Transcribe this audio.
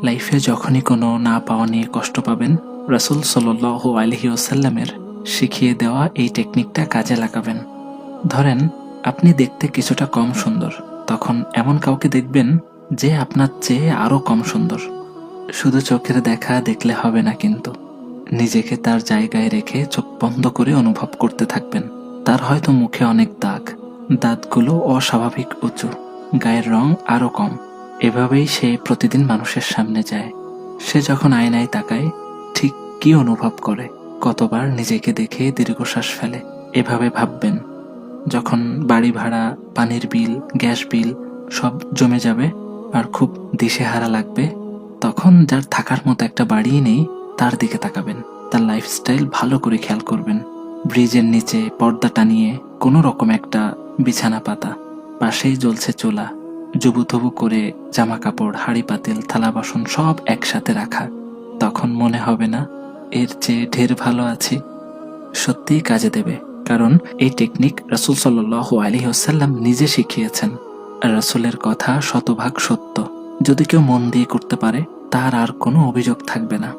লাইফে যখনই কোনো না পাওয়া নিয়ে কষ্ট পাবেন, রাসূল সাল্লাল্লাহু আলাইহি ওয়াসাল্লামের শিখিয়ে দেওয়া এই টেকনিকটা কাজে লাগাবেন। ধরেন আপনি দেখতে কিছুটা কম সুন্দর, তখন এমন কাউকে দেখবেন যে আপনার চেয়ে আরো কম সুন্দর। শুধু চোখের দেখা দেখলে হবে না, কিন্তু নিজেকে তার জায়গায় রেখে চোখ বন্ধ করে অনুভব করতে থাকবেন। তার হয়তো মুখে অনেক দাগ, দাঁতগুলো অস্বাভাবিক উঁচু, গায়ের রং আরো কম। এভাবেই সে প্রতিদিন মানুষের সামনে যায়। সে যখন আয়নায় তাকায় ঠিক কি অনুভব করে, কতবার নিজেকে দেখে দীর্ঘশ্বাস ফেলে। এভাবে ভাববেন, যখন বাড়ি ভাড়া, পানির বিল, গ্যাস বিল সব জমে যাবে আর খুব দিশেহারা লাগবে, তখন যার থাকার মতো একটা বাড়িই নেই তার দিকে তাকাবেন। তার লাইফস্টাইল ভালো করে খেয়াল করবেন। ব্রিজের নিচে পর্দা টানিয়ে কোনো রকম একটা বিছানা পাতা, পাশেই জ্বলছে চুলা, জবুথবু করে জামা কাপড়, হাঁড়ি পাতিল, থালা বাসন সব একসাথে রাখা। তখন মনে হবে না এর চেয়ে ঢের ভালো আছি? সত্যিই কাজে দেবে, কারণ এই টেকনিক রাসূল সাল্লাল্লাহু আলাইহি ওয়াসাল্লাম নিজে শিখিয়েছেন। আর রাসূলের কথা শতভাগ সত্য। যদি কেউ মন দিয়ে করতে পারে, তার আর কোনো অভিযোগ থাকবে না।